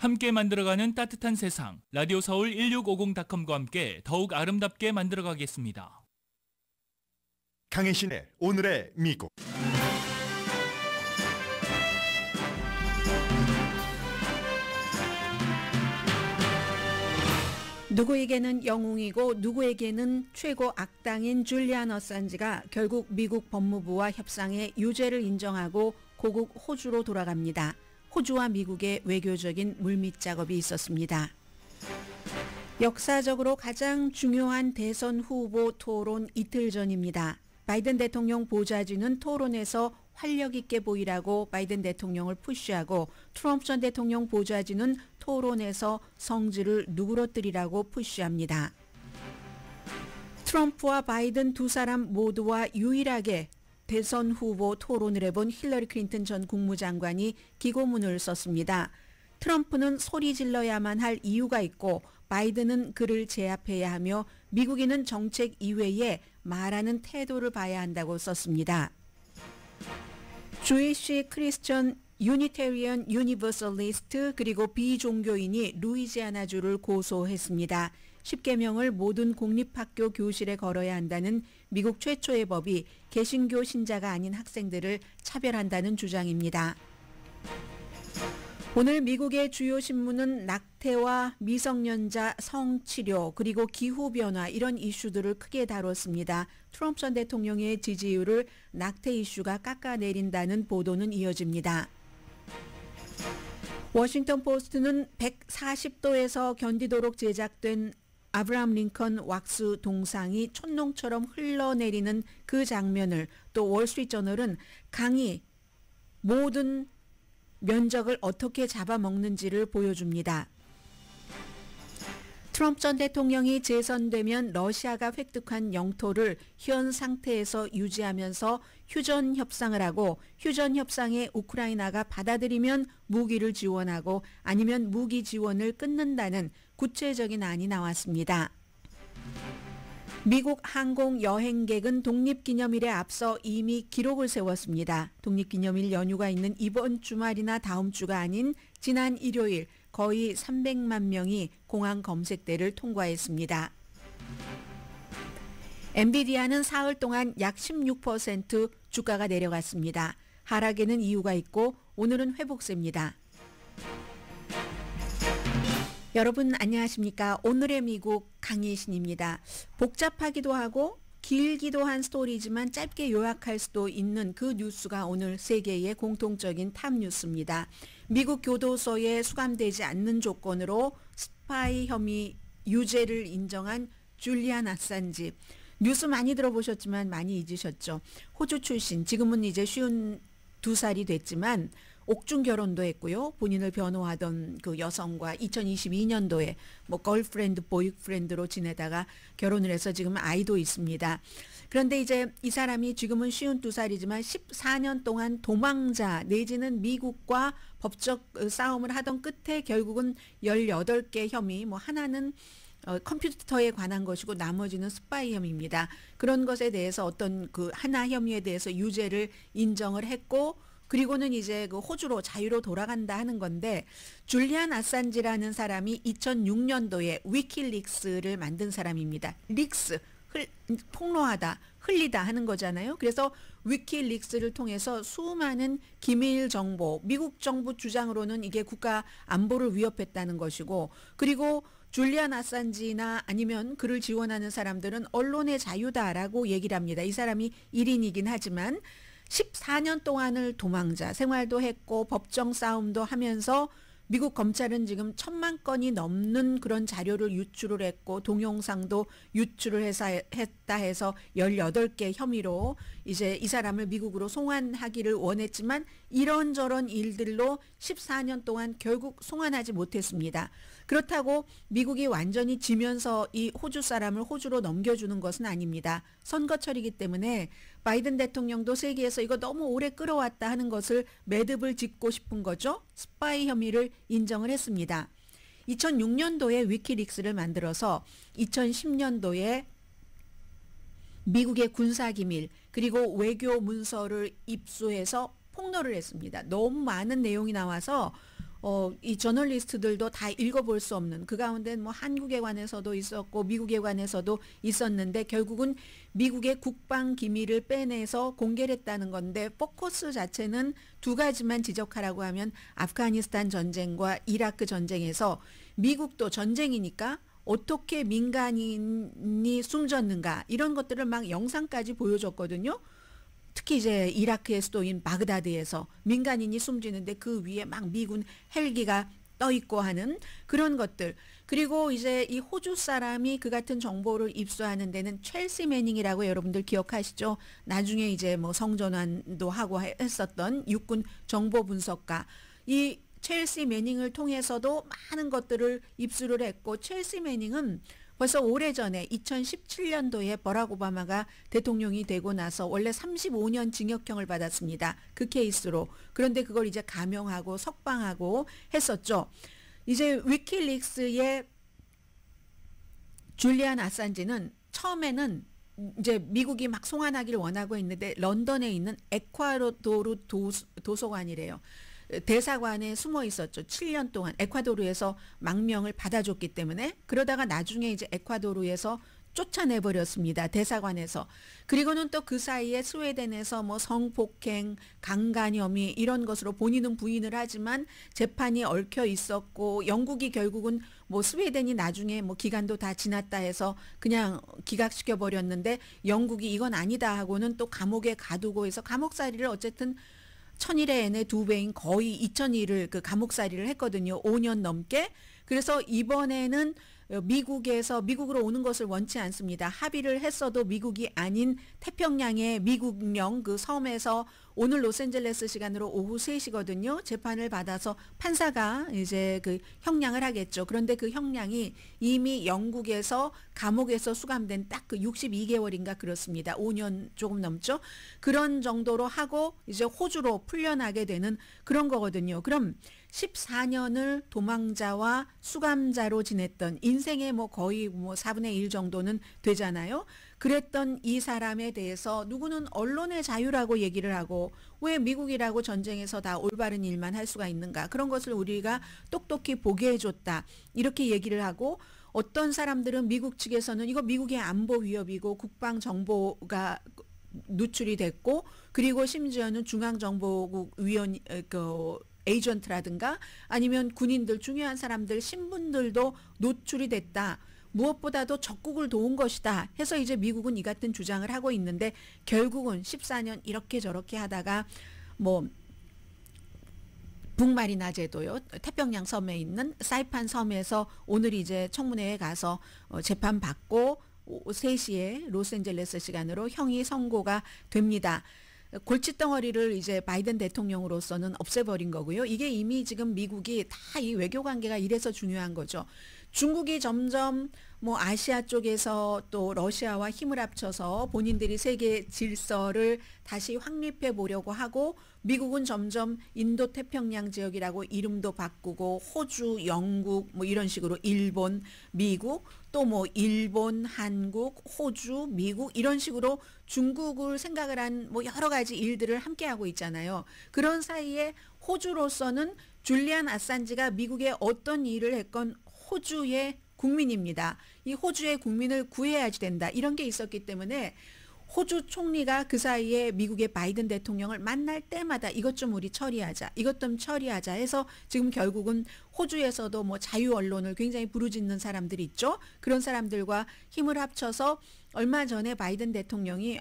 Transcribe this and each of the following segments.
함께 만들어가는 따뜻한 세상, 라디오 서울 1650.com과 함께 더욱 아름답게 만들어가겠습니다. 강혜신의 오늘의 미국. 누구에게는 영웅이고 누구에게는 최고 악당인 줄리안 어산지가 결국 미국 법무부와 협상해 유죄를 인정하고 고국 호주로 돌아갑니다. 호주와 미국의 외교적인 물밑 작업이 있었습니다. 역사적으로 가장 중요한 대선 후보 토론 이틀 전입니다. 바이든 대통령 보좌진은 토론에서 활력 있게 보이라고 바이든 대통령을 푸시하고 트럼프 전 대통령 보좌진은 토론에서 성질을 누그러뜨리라고 푸시합니다. 트럼프와 바이든 두 사람 모두와 유일하게 대선 후보 토론을 해본 힐러리 클린턴 전 국무장관이 기고문을 썼습니다. 트럼프는 소리 질러야만 할 이유가 있고 바이든은 그를 제압해야 하며 미국인은 정책 이외에 말하는 태도를 봐야 한다고 썼습니다. 주이시 크리스천 유니테리언 유니버설리스트 그리고 비종교인이 루이지아나주를 고소했습니다. 10계명을 모든 공립학교 교실에 걸어야 한다는 미국 최초의 법이 개신교 신자가 아닌 학생들을 차별한다는 주장입니다. 오늘 미국의 주요 신문은 낙태와 미성년자 성치료 그리고 기후변화 이런 이슈들을 크게 다뤘습니다. 트럼프 전 대통령의 지지율을 낙태 이슈가 깎아내린다는 보도는 이어집니다. 워싱턴 포스트는 140도에서 견디도록 제작된 아브라함 링컨 왁스 동상이 촛농처럼 흘러내리는 그 장면을, 또 월스트리트저널은 강이 모든 면적을 어떻게 잡아먹는지를 보여줍니다. 트럼프 전 대통령이 재선되면 러시아가 획득한 영토를 현 상태에서 유지하면서 휴전 협상을 하고, 휴전 협상에 우크라이나가 받아들이면 무기를 지원하고 아니면 무기 지원을 끊는다는 구체적인 안이 나왔습니다. 미국 항공 여행객은 독립기념일에 앞서 이미 기록을 세웠습니다. 독립기념일 연휴가 있는 이번 주말이나 다음 주가 아닌 지난 일요일 거의 300만 명이 공항 검색대를 통과했습니다. 엔비디아는 사흘 동안 약 16% 주가가 내려갔습니다. 하락에는 이유가 있고 오늘은 회복세입니다. 여러분 안녕하십니까? 오늘의 미국 강희신입니다. 복잡하기도 하고 길기도 한 스토리지만 짧게 요약할 수도 있는 그 뉴스가 오늘 세계의 공통적인 탑 뉴스입니다. 미국 교도소에 수감되지 않는 조건으로 스파이 혐의 유죄를 인정한 줄리안 아산지. 뉴스 많이 들어보셨지만 많이 잊으셨죠. 호주 출신, 지금은 이제 52살이 됐지만 옥중 결혼도 했고요. 본인을 변호하던 그 여성과 2022년도에 걸프렌드, 보이프렌드로 지내다가 결혼을 해서 지금 아이도 있습니다. 그런데 이제 이 사람이 지금은 52살이지만 14년 동안 도망자 내지는 미국과 법적 싸움을 하던 끝에 결국은 18개 혐의, 하나는 컴퓨터에 관한 것이고 나머지는 스파이 혐의입니다. 그런 것에 대해서 어떤 그 하나 혐의에 대해서 유죄를 인정을 했고, 그리고는 이제 그 호주로 자유로 돌아간다 하는 건데, 줄리안 아산지라는 사람이 2006년도에 위키릭스를 만든 사람입니다. 릭스, 폭로하다, 흘리다 하는 거잖아요. 그래서 위키릭스를 통해서 수많은 기밀 정보, 미국 정부 주장으로는 이게 국가 안보를 위협했다는 것이고, 그리고 줄리안 아산지나 아니면 그를 지원하는 사람들은 언론의 자유다라고 얘기를 합니다. 이 사람이 1인이긴 하지만 14년 동안을 도망자 생활도 했고 법정 싸움도 하면서 미국 검찰은 지금 1000만 건이 넘는 그런 자료를 유출을 했고 동영상도 유출을 했다 해서 18개 혐의로 이제 이 사람을 미국으로 송환하기를 원했지만 이런저런 일들로 14년 동안 결국 송환하지 못했습니다. 그렇다고 미국이 완전히 지면서 이 호주 사람을 호주로 넘겨주는 것은 아닙니다. 선거철이기 때문에 바이든 대통령도 세계에서 이거 너무 오래 끌어왔다 하는 것을 매듭을 짓고 싶은 거죠. 스파이 혐의를 인정을 했습니다. 2006년도에 위키릭스를 만들어서 2010년도에 미국의 군사기밀 그리고 외교 문서를 입수해서 폭로를 했습니다. 너무 많은 내용이 나와서 이 저널리스트들도 다 읽어볼 수 없는 그 가운데 뭐 한국에 관해서도 있었고 미국에 관해서도 있었는데 결국은 미국의 국방 기밀을 빼내서 공개를 했다는 건데 포커스 자체는 두 가지만 지적하라고 하면 아프가니스탄 전쟁과 이라크 전쟁에서 미국도 전쟁이니까 어떻게 민간인이 숨졌는가 이런 것들을 막 영상까지 보여줬거든요. 특히 이제 이라크의 수도인 바그다드에서 민간인이 숨지는데 그 위에 막 미군 헬기가 떠 있고 하는 그런 것들. 그리고 이제 이 호주 사람이 그 같은 정보를 입수하는 데는 첼시 매닝이라고 여러분들 기억하시죠? 나중에 이제 뭐 성전환도 하고 했었던 육군 정보 분석가. 이 첼시 매닝을 통해서도 많은 것들을 입수를 했고 첼시 매닝은 벌써 오래전에 2017년도에 버락 오바마가 대통령이 되고 나서 원래 35년 징역형을 받았습니다. 그 케이스로. 그런데 그걸 이제 감형하고 석방하고 했었죠. 이제 위키릭스의 줄리안 아산지는 처음에는 이제 미국이 막 송환하기를 원하고 있는데 런던에 있는 에콰도르 도서관이래요. 대사관에 숨어 있었죠. 7년 동안 에콰도르에서 망명을 받아줬기 때문에. 그러다가 나중에 이제 에콰도르에서 쫓아내버렸습니다. 대사관에서. 그리고는 또 그 사이에 스웨덴에서 뭐 성폭행, 강간 혐의 이런 것으로 본인은 부인을 하지만 재판이 얽혀 있었고 영국이 결국은 뭐 스웨덴이 나중에 뭐 기간도 다 지났다 해서 그냥 기각시켜 버렸는데 영국이 이건 아니다 하고는 또 감옥에 가두고 해서 감옥살이를 어쨌든 1000일의 N의 2배인 거의 2000일을 그 감옥살이를 했거든요. 5년 넘게. 그래서 이번에는 미국으로 오는 것을 원치 않습니다. 합의를 했어도 미국이 아닌 태평양의 미국령 그 섬에서 오늘 로스앤젤레스 시간으로 오후 3시거든요. 재판을 받아서 판사가 이제 그 형량을 하겠죠. 그런데 그 형량이 이미 영국에서 감옥에서 수감된 딱 그 62개월인가 그렇습니다. 5년 조금 넘죠. 그런 정도로 하고 이제 호주로 풀려나게 되는 그런 거거든요. 그럼 14년을 도망자와 수감자로 지냈던 인생의 뭐 거의 뭐 4분의 1 정도는 되잖아요. 그랬던 이 사람에 대해서 누구는 언론의 자유라고 얘기를 하고 왜 미국이라고 전쟁에서 다 올바른 일만 할 수가 있는가. 그런 것을 우리가 똑똑히 보게 해줬다. 이렇게 얘기를 하고 어떤 사람들은 미국 측에서는 이거 미국의 안보 위협이고 국방 정보가 누출이 됐고 그리고 심지어는 중앙정보국 위원 에이전트라든가 아니면 군인들 중요한 사람들 신분들도 노출이 됐다. 무엇보다도 적국을 도운 것이다 해서 이제 미국은 이 같은 주장을 하고 있는데 결국은 14년 이렇게 저렇게 하다가 뭐 북마리나 제도요. 태평양 섬에 있는 사이판 섬에서 오늘 이제 청문회에 가서 재판받고 3시에 로스앤젤레스 시간으로 형이 선고가 됩니다. 골칫덩어리를 이제 바이든 대통령으로서는 없애버린 거고요. 이게 이미 지금 미국이 다 이 외교 관계가 이래서 중요한 거죠. 중국이 점점 뭐 아시아 쪽에서 또 러시아와 힘을 합쳐서 본인들이 세계 질서를 다시 확립해 보려고 하고 미국은 점점 인도 태평양 지역이라고 이름도 바꾸고 호주, 영국 뭐 이런 식으로 일본, 미국 또 뭐 일본, 한국, 호주, 미국 이런 식으로 중국을 생각을 한 뭐 여러 가지 일들을 함께 하고 있잖아요. 그런 사이에 호주로서는 줄리안 아산지가 미국에 어떤 일을 했건 호주의 국민입니다. 이 호주의 국민을 구해야지 된다. 이런 게 있었기 때문에 호주 총리가 그 사이에 미국의 바이든 대통령을 만날 때마다 이것 좀 우리 처리하자. 이것 좀 처리하자 해서 지금 결국은 호주에서도 뭐 자유 언론을 굉장히 부르짖는 사람들이 있죠. 그런 사람들과 힘을 합쳐서 얼마 전에 바이든 대통령이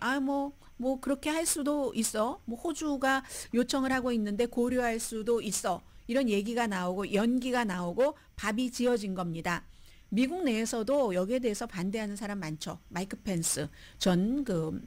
뭐 그렇게 할 수도 있어. 뭐 호주가 요청을 하고 있는데 고려할 수도 있어. 이런 얘기가 나오고 연기가 나오고 밥이 지어진 겁니다. 미국 내에서도 여기에 대해서 반대하는 사람 많죠. 마이크 펜스 전 그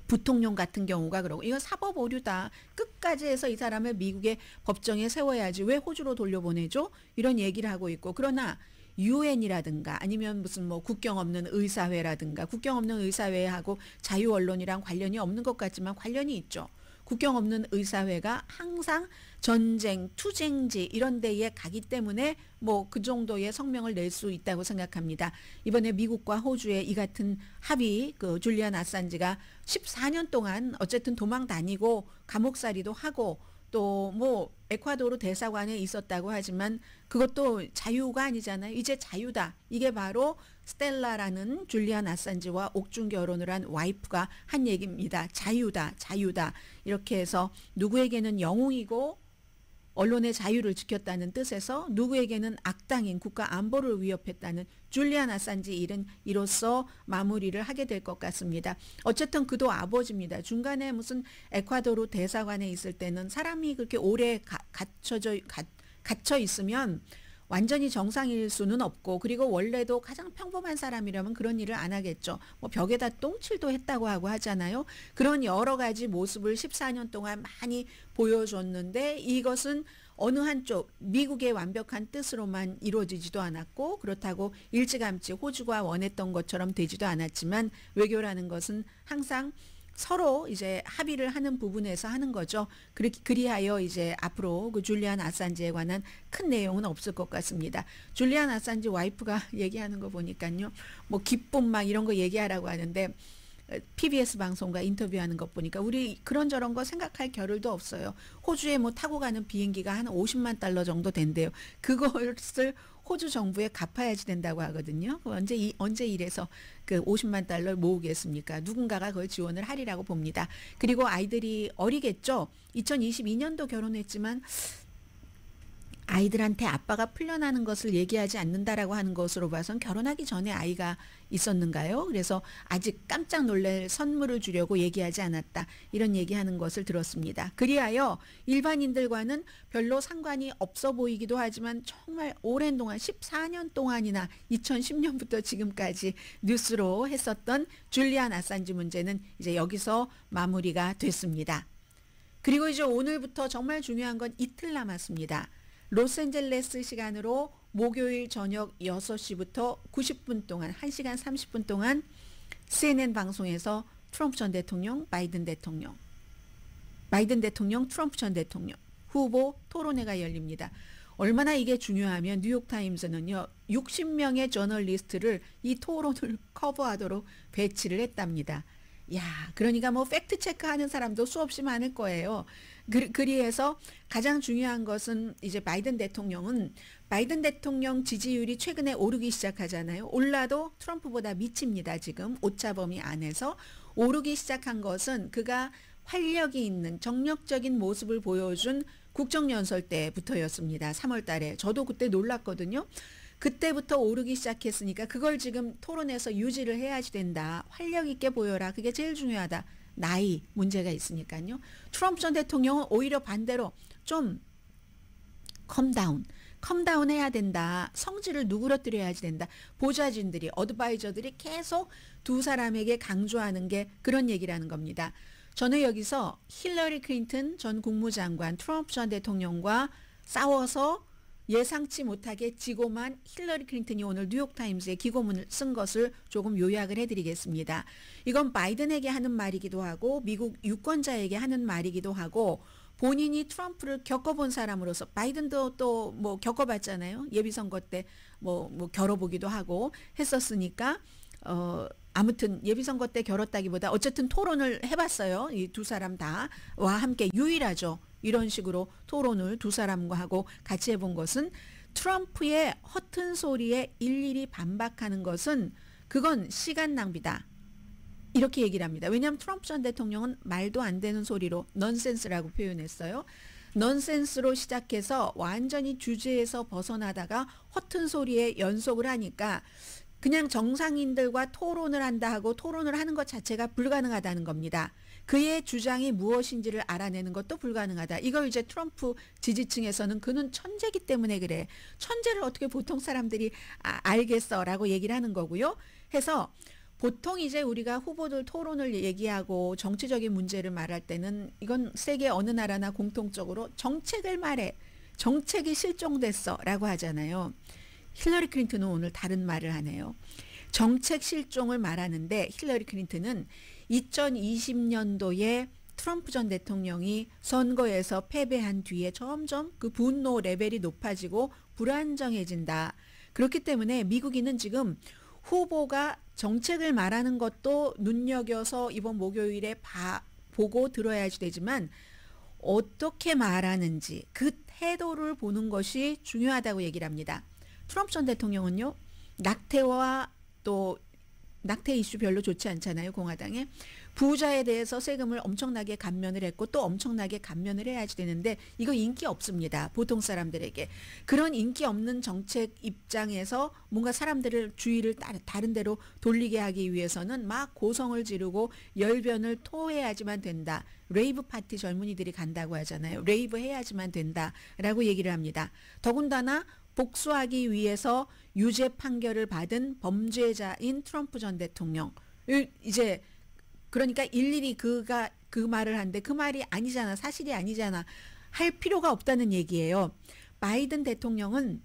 부통령 같은 경우가 그러고 이건 사법 오류다. 끝까지 해서 이 사람을 미국의 법정에 세워야지 왜 호주로 돌려보내죠? 이런 얘기를 하고 있고 그러나 유엔이라든가 아니면 무슨 뭐 국경 없는 의사회라든가 국경 없는 의사회하고 자유 언론이랑 관련이 없는 것 같지만 관련이 있죠. 국경 없는 의사회가 항상 전쟁, 투쟁지 이런 데에 가기 때문에 뭐 그 정도의 성명을 낼 수 있다고 생각합니다. 이번에 미국과 호주의 이 같은 합의, 그 줄리안 아산지가 14년 동안 어쨌든 도망 다니고 감옥살이도 하고 또 뭐 에콰도르 대사관에 있었다고 하지만 그것도 자유가 아니잖아요. 이제 자유다. 이게 바로 스텔라라는 줄리안 아산지와 옥중 결혼을 한 와이프가 한 얘기입니다. 자유다, 자유다. 이렇게 해서 누구에게는 영웅이고 언론의 자유를 지켰다는 뜻에서 누구에게는 악당인 국가 안보를 위협했다는 줄리안 아산지 일은 이로써 마무리를 하게 될 것 같습니다. 어쨌든 그도 아버지입니다. 중간에 무슨 에콰도르 대사관에 있을 때는 사람이 그렇게 오래 갇혀 있으면 완전히 정상일 수는 없고, 그리고 원래도 가장 평범한 사람이라면 그런 일을 안 하겠죠. 뭐 벽에다 똥칠도 했다고 하고 하잖아요. 그런 여러 가지 모습을 14년 동안 많이 보여줬는데 이것은 어느 한쪽 미국의 완벽한 뜻으로만 이루어지지도 않았고, 그렇다고 일찌감치 호주가 원했던 것처럼 되지도 않았지만, 외교라는 것은 항상 서로 이제 합의를 하는 부분에서 하는 거죠. 그리하여 이제 앞으로 그 줄리안 아산지에 관한 큰 내용은 없을 것 같습니다. 줄리안 아산지 와이프가 얘기하는 거 보니까요, 뭐 기쁨 막 이런 거 얘기하라고 하는데 PBS 방송과 인터뷰하는 것 보니까 우리 그런저런 거 생각할 겨를도 없어요. 호주에 뭐 타고 가는 비행기가 한 50만 달러 정도 된대요. 그것을 호주 정부에 갚아야지 된다고 하거든요. 언제 이래서 그 50만 달러를 모으겠습니까? 누군가가 그걸 지원을 하리라고 봅니다. 그리고 아이들이 어리겠죠. 2022년도 결혼했지만 아이들한테 아빠가 풀려나는 것을 얘기하지 않는다라고 하는 것으로 봐선 결혼하기 전에 아이가 있었는가요? 그래서 아직 깜짝 놀랄 선물을 주려고 얘기하지 않았다. 이런 얘기하는 것을 들었습니다. 그리하여 일반인들과는 별로 상관이 없어 보이기도 하지만 정말 오랜 동안 14년 동안이나 2010년부터 지금까지 뉴스로 했었던 줄리안 아산지 문제는 이제 여기서 마무리가 됐습니다. 그리고 이제 오늘부터 정말 중요한 건 이틀 남았습니다. 로스앤젤레스 시간으로 목요일 저녁 6시부터 90분 동안 1시간 30분 동안 CNN 방송에서 트럼프 전 대통령, 바이든 대통령, 트럼프 전 대통령 후보 토론회가 열립니다. 얼마나 이게 중요하면 뉴욕타임스는요, 60명의 저널리스트를 이 토론을 커버하도록 배치를 했답니다. 야, 그러니까 뭐 팩트 체크하는 사람도 수없이 많을 거예요. 그리해서 가장 중요한 것은 이제 바이든 대통령 지지율이 최근에 오르기 시작하잖아요. 올라도 트럼프보다 미칩니다. 지금 오차범위 안에서 오르기 시작한 것은 그가 활력이 있는 정력적인 모습을 보여준 국정연설 때부터였습니다. 3월 달에. 저도 그때 놀랐거든요. 그때부터 오르기 시작했으니까 그걸 지금 토론에서 유지를 해야지 된다. 활력 있게 보여라. 그게 제일 중요하다. 나이 문제가 있으니까요. 트럼프 전 대통령은 오히려 반대로 좀 컴다운 해야 된다. 성질을 누그러뜨려야지 된다. 보좌진들이, 어드바이저들이 계속 두 사람에게 강조하는 게 그런 얘기라는 겁니다. 저는 여기서 힐러리 클린턴 전 국무장관, 트럼프 전 대통령과 싸워서 예상치 못하게 지고만 힐러리 클린턴이 오늘 뉴욕타임스에 기고문을 쓴 것을 조금 요약을 해드리겠습니다. 이건 바이든에게 하는 말이기도 하고 미국 유권자에게 하는 말이기도 하고, 본인이 트럼프를 겪어본 사람으로서, 바이든도 또 뭐 겪어봤잖아요. 예비선거 때 뭐 겨뤄보기도 하고 했었으니까 아무튼 예비선거 때 겨뤘다기보다 어쨌든 토론을 해봤어요. 이 두 사람 다와 함께 유일하죠. 이런 식으로 토론을 두 사람과 하고 같이 해본 것은, 트럼프의 허튼 소리에 일일이 반박하는 것은 그건 시간 낭비다. 이렇게 얘기를 합니다. 왜냐하면 트럼프 전 대통령은 말도 안 되는 소리로 넌센스라고 표현했어요. 넌센스로 시작해서 완전히 주제에서 벗어나다가 허튼 소리에 연속을 하니까 그냥 정상인들과 토론을 한다 하고 토론을 하는 것 자체가 불가능하다는 겁니다. 그의 주장이 무엇인지를 알아내는 것도 불가능하다. 이걸 이제 트럼프 지지층에서는 그는 천재기 때문에 그래. 천재를 어떻게 보통 사람들이 알겠어라고 얘기를 하는 거고요. 해서 보통 이제 우리가 후보들 토론을 얘기하고 정치적인 문제를 말할 때는 이건 세계 어느 나라나 공통적으로 정책을 말해. 정책이 실종됐어 라고 하잖아요. 힐러리 클린턴은 오늘 다른 말을 하네요. 정책 실종을 말하는데 힐러리 클린턴은 2020년도에 트럼프 전 대통령이 선거에서 패배한 뒤에 점점 그 분노 레벨이 높아지고 불안정해진다. 그렇기 때문에 미국인은 지금 후보가 정책을 말하는 것도 눈여겨서 이번 목요일에 보고 들어야지 되지만, 어떻게 말하는지 그 태도를 보는 것이 중요하다고 얘기를 합니다. 트럼프 전 대통령은요, 낙태와 또 낙태 이슈 별로 좋지 않잖아요, 공화당에. 부자에 대해서 세금을 엄청나게 감면을 했고 또 엄청나게 감면을 해야지 되는데 이거 인기 없습니다, 보통 사람들에게. 그런 인기 없는 정책 입장에서 뭔가 사람들을 주의를 다른 데로 돌리게 하기 위해서는 막 고성을 지르고 열변을 토해야지만 된다. 레이브 파티 젊은이들이 간다고 하잖아요. 레이브 해야지만 된다라고 얘기를 합니다. 더군다나 복수하기 위해서 유죄 판결을 받은 범죄자인 트럼프 전 대통령, 이제 그러니까 일일이 그 말을 하는데 그 말이 아니잖아, 사실이 아니잖아, 할 필요가 없다는 얘기예요. 바이든 대통령은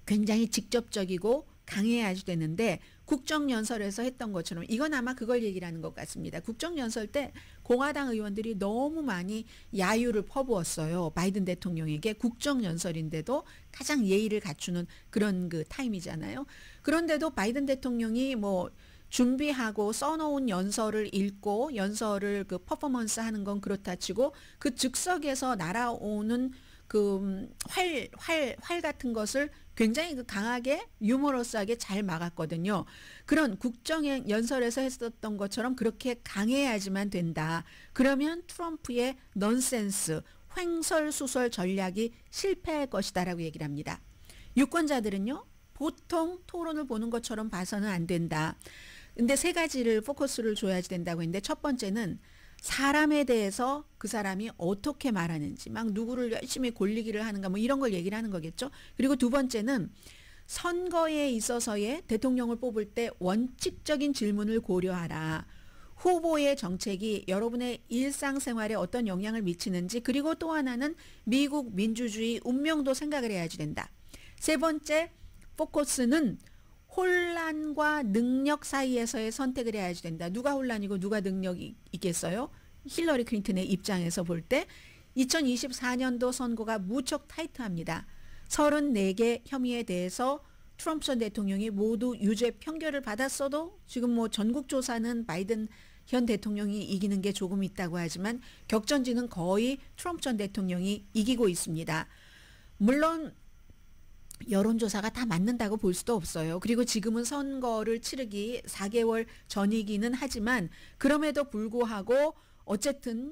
굉장히 직접적이고 강해야 되는데 국정연설에서 했던 것처럼 이건 아마 그걸 얘기를 하는 것 같습니다. 국정연설 때 공화당 의원들이 너무 많이 야유를 퍼부었어요, 바이든 대통령에게. 국정연설인데도 가장 예의를 갖추는 그런 그 타임이잖아요. 그런데도 바이든 대통령이 뭐 준비하고 써놓은 연설을 읽고 연설을 그 퍼포먼스 하는 건 그렇다 치고 그 즉석에서 날아오는 그 활 같은 것을 굉장히 그 강하게 유머러스하게 잘 막았거든요. 그런 국정 연설에서 했었던 것처럼 그렇게 강해야지만 된다. 그러면 트럼프의 넌센스, 횡설수설 전략이 실패할 것이다라고 얘기를 합니다. 유권자들은요, 보통 토론을 보는 것처럼 봐서는 안 된다. 근데 세 가지를 포커스를 줘야지 된다고 했는데, 첫 번째는 사람에 대해서 그 사람이 어떻게 말하는지, 막 누구를 열심히 골리기를 하는가 뭐 이런 걸 얘기를 하는 거겠죠. 그리고 두 번째는 선거에 있어서의 대통령을 뽑을 때 원칙적인 질문을 고려하라. 후보의 정책이 여러분의 일상생활에 어떤 영향을 미치는지, 그리고 또 하나는 미국 민주주의 운명도 생각을 해야지 된다. 세 번째 포커스는 혼란과 능력 사이에서의 선택을 해야지 된다. 누가 혼란이고 누가 능력이 있겠어요? 힐러리 클린턴의 입장에서 볼 때 2024년도 선거가 무척 타이트합니다. 34개 혐의에 대해서 트럼프 전 대통령이 모두 유죄 판결을 받았어도 지금 뭐 전국조사는 바이든 현 대통령이 이기는 게 조금 있다고 하지만 격전지는 거의 트럼프 전 대통령이 이기고 있습니다. 물론 여론조사가 다 맞는다고 볼 수도 없어요. 그리고 지금은 선거를 치르기 4개월 전이기는 하지만 그럼에도 불구하고 어쨌든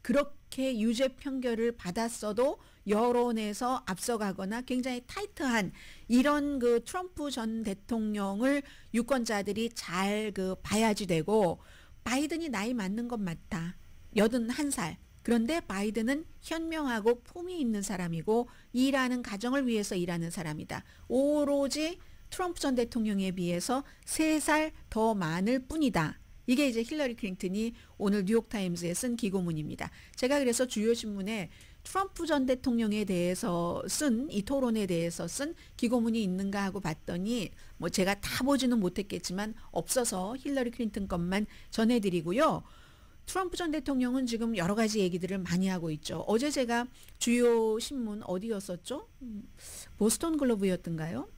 그렇게 유죄 판결을 받았어도 여론에서 앞서가거나 굉장히 타이트한 이런 그 트럼프 전 대통령을 유권자들이 잘 봐야지 되고, 바이든이 나이 맞는 건 맞다. 81살. 그런데 바이든은 현명하고 품이 있는 사람이고 일하는 가정을 위해서 일하는 사람이다. 오로지 트럼프 전 대통령에 비해서 3살 더 많을 뿐이다. 이게 이제 힐러리 클린턴이 오늘 뉴욕타임즈에 쓴 기고문입니다. 제가 그래서 주요 신문에 트럼프 전 대통령에 대해서 쓴, 이 토론에 대해서 쓴 기고문이 있는가 하고 봤더니 뭐 제가 다 보지는 못했겠지만 없어서 힐러리 클린턴 것만 전해드리고요. 트럼프 전 대통령은 지금 여러 가지 얘기들을 많이 하고 있죠. 어제 제가 주요 신문 어디였었죠? 보스턴 글로브였던가요?